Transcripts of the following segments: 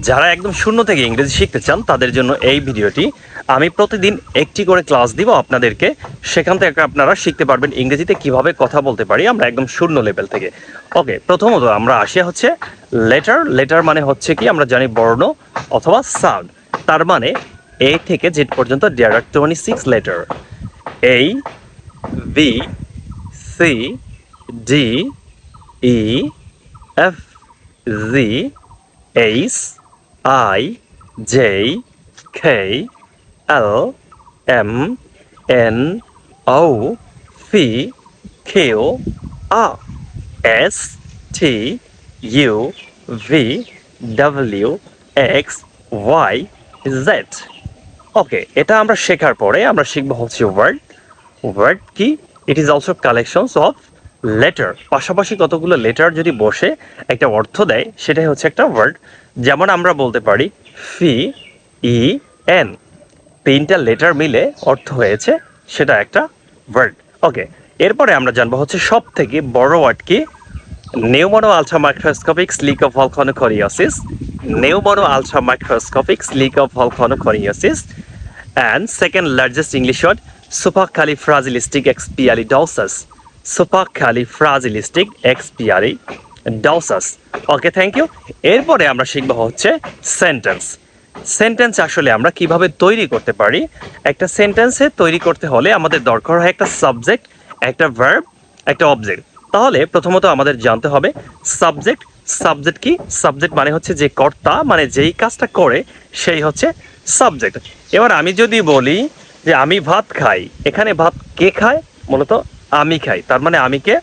যারা একদম শূন্য থেকে ইংরেজি শিখতে চান তাদের জন্য এই ভিডিওটি। আমি প্রতিদিন একটি করে ক্লাস দিব আপনাদেরকে, সেখান থেকে আপনারা শিখতে পারবেন ইংরেজিতে কিভাবে কথা বলতে পারি আমরা একদম শূন্য লেভেল থেকে। ওকে, প্রথমত আমরা আসি হচ্ছে লেটার। লেটার মানে হচ্ছে কি আমরা জানি বর্ণ অথবা সাউন্ড। তার মানে এ থেকে জেড পর্যন্ত দেয়ার আর 26 letter. A, B, C, D, E, F, G, H, I, J, K, L, M, N, O, P, Q, R, S, T, U, V, W, X, Y, Z। ওকে, এটা আমরা শেখার পরে আমরা শিখবো হচ্ছে ওয়ার্ড। ওয়ার্ড কি? It is also collections of letter. পাশাপাশি কতগুলো লেটার যদি বসে একটা অর্থ দেয় সেটাই হচ্ছে একটা ওয়ার্ড। যেমন আমরা বলতে পারি ফি, ই, এন, তিনটা লেটার মিলে অর্থ হয়েছে, সেটা একটা ওয়ার্ড। ওকে, এরপরে আমরা জানবো হচ্ছে সব থেকে বড় ওয়ার্ড কি? Pneumonoultramicroscopicsilicovolcanoconiosis, pneumonoultramicroscopicsilicovolcanoconiosis. And second largest English word, supercalifragilisticexpialidocious, supercalifragilisticexpialidocious। Okay, thank you. এরপরে আমরা শিখবো হচ্ছে সেন্টেন্স। সেন্টেন্স আসলে আমরা কিভাবে তৈরি করতে পারি। একটা সেন্টেন্সে তৈরি করতে হলে আমাদের দরকার হয় একটা সাবজেক্ট, একটা ভার্ব, একটা অবজেক্ট। তাহলে প্রথমত আমাদের জানতে হবে সাবজেক্ট। সাবজেক্ট কি? সাবজেক্ট মানে হচ্ছে যে কর্তা, মানে যেই কাজটা করে সেই হচ্ছে সাবজেক্ট। এবার আমি যদি বলি যে আমি ভাত খাই, এখানে ভাত কে খায়? মূলত আমি খাই, তার মানে আমি কে?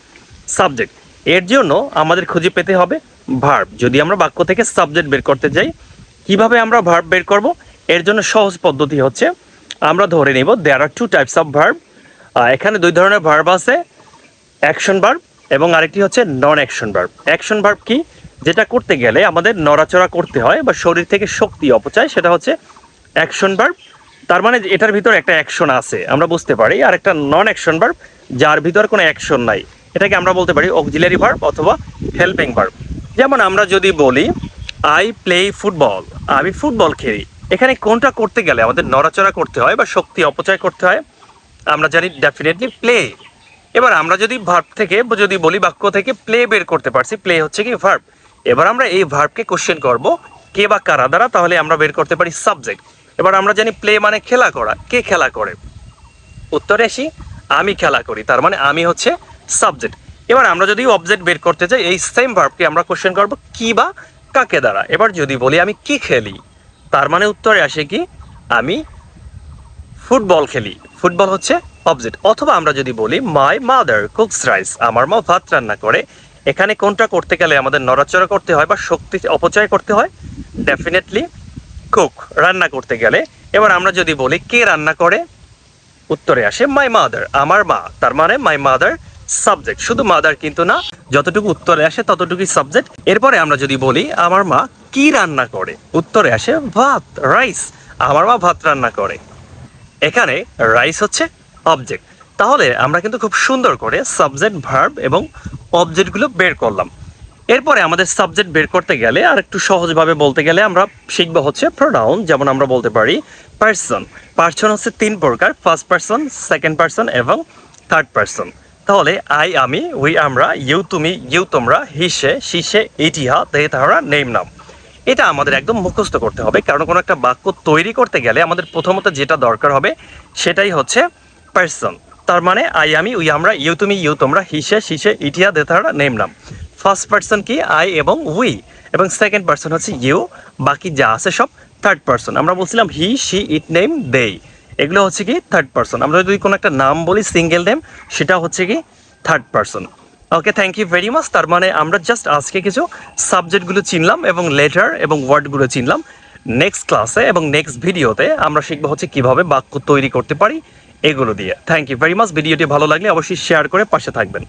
সাবজেক্ট। এর জন্য আমাদের খুঁজে পেতে হবে ভার্ব। যদি আমরা বাক্য থেকে সাবজেক্ট বের করতে যাই, কিভাবে আমরা ভার্ব বের করব? এর জন্য সহজ পদ্ধতি হচ্ছে আমরা ধরে নিব দেয়ার আর টু টাইপস অফ ভার্ব। এখানে দুই ধরনের ভার্ব আছে, অ্যাকশন ভার্ব এবং আরেকটি হচ্ছে নন অ্যাকশন ভার্ব। অ্যাকশন ভার্ব কি? যেটা করতে গেলে আমাদের নড়াচড়া করতে হয় বা শরীর থেকে শক্তি অপচয়, সেটা হচ্ছে অ্যাকশন ভার্ব। তার মানে এটার ভিতর একটা অ্যাকশন আছে আমরা বুঝতে পারি। আর একটা নন অ্যাকশন ভার্ব যার ভিতর কোনো অ্যাকশন নাই, এটাকে আমরা বলতে পারি অক্সিলারি ভার্ব অথবা হেল্পিং ভার্ব। যেমন আমরা যদি বলি আই প্লে ফুটবল, আমি ফুটবল খেলি, এখানে কোনটা করতে গেলে আমাদের নড়াচড়া করতে হয় বা শক্তি অপচয় করতে হয়? আমরা জানি ডেফিনেটলি প্লে। এবার আমরা যদি ভার্ব থেকে যদি বলি বাক্য থেকে প্লে বের করতে পারছি, প্লে হচ্ছে কি ভার্ব। এবার আমরা এই ভার্বকে কোশ্চেন করব কে বা কারা দ্বারা, তাহলে আমরা বের করতে পারি সাবজেক্ট। এবার আমরা জানি প্লে মানে খেলা করা, কে খেলা করে? উত্তরে আসি আমি খেলা করি, তার মানে আমি হচ্ছে সাবজেক্ট। এবার আমরা যদি অবজেক্ট বের করতে চাই, এই সেম ভার্বকে আমরা কোশ্চেন করব কি বা কাকে দ্বারা। এবার যদি বলি আমি কি খেলি, তার মানে উত্তরে আসে কি আমি ফুটবল খেলি, ফুটবল হচ্ছে অবজেক্ট। অথবা আমরা যদি বলি মাই মাদার কুকস রাইস, আমার মা ভাত রান্না করে, এখানে কোনটা করতে গেলে আমাদের নড়াচড়া করতে হয় বা শক্তি অপচয় করতে হয়? ডেফিনেটলি কুক, রান্না করতে গেলে। এবার আমরা যদি বলি কে রান্না করে, উত্তরে আসে মাই মাদার, আমার মা, তার মানে মাই মাদার সাবজেক্ট। শুধু মাদার কিন্তু না, যতটুকু উত্তরে আসে ততটুকুই সাবজেক্ট। এরপরে আমরা যদি বলি আমার মা কি রান্না করে, উত্তরে আসে ভাত, রাইস, আমার মা ভাত রান্না করে। এখানে রাইস হচ্ছে অবজেক্ট। তাহলে আমরা কিন্তু খুব সুন্দর করে সাবজেক্ট, ভার্ব এবং অবজেক্টগুলো বের করলাম। এরপরে আমাদের সাবজেক্ট বের করতে গেলে আর একটু সহজভাবে বলতে গেলে আমরা শিখবো হচ্ছে প্রোনাউন। যেমন আমরা বলতে পারি পার্সন। পার্সন হচ্ছে তিন প্রকার, ফার্স্ট পার্সন, সেকেন্ড পার্সন এবং থার্ড পার্সন। তাহলে আই আমি, উই আমরা, ইউ তুমি, ইউ তোমরা, হি সে, শি সে, ইট ইহা, দে তাহারা, নেম নাম। এটা আমাদের একদম মুখস্থ করতে হবে, কারণ কোনো একটা বাক্য তৈরি করতে গেলে আমাদের প্রথমত যেটা দরকার হবে সেটাই হচ্ছে পার্সন। তার মানে আই আমি, উই আমরা, ইউ তুমি, ইউ তোমরা, হি সে, শি সে, ইট ইহা, দে তাহারা, নেম নাম। ফার্স্ট পার্সন কি? আই এবং উই, এবং সেকেন্ড পার্সন হচ্ছে ইউ, বাকি যা আছে সব থার্ড পার্সন। আমরা বলছিলাম হি, শি, ইট, নেম, দে, এগুলো হচ্ছে কি থার্ড পার্সন। আমরা যদি কোনো একটা নাম বলি সিঙ্গেল নেম, সেটা হচ্ছে কি third person. Okay, thank you very much. তার মানে আমরা জাস্ট আজকে কিছু সাবজেক্টগুলো চিনলাম এবং লেটার এবং ওয়ার্ডগুলো চিনলাম। নেক্সট ক্লাসে এবং নেক্সট ভিডিওতে আমরা শিখবো হচ্ছে কিভাবে বাক্য তৈরি করতে পারি এগুলো দিয়ে। Thank you very much. ভিডিওটি ভালো লাগলে অবশ্যই শেয়ার করে পাশে থাকবেন।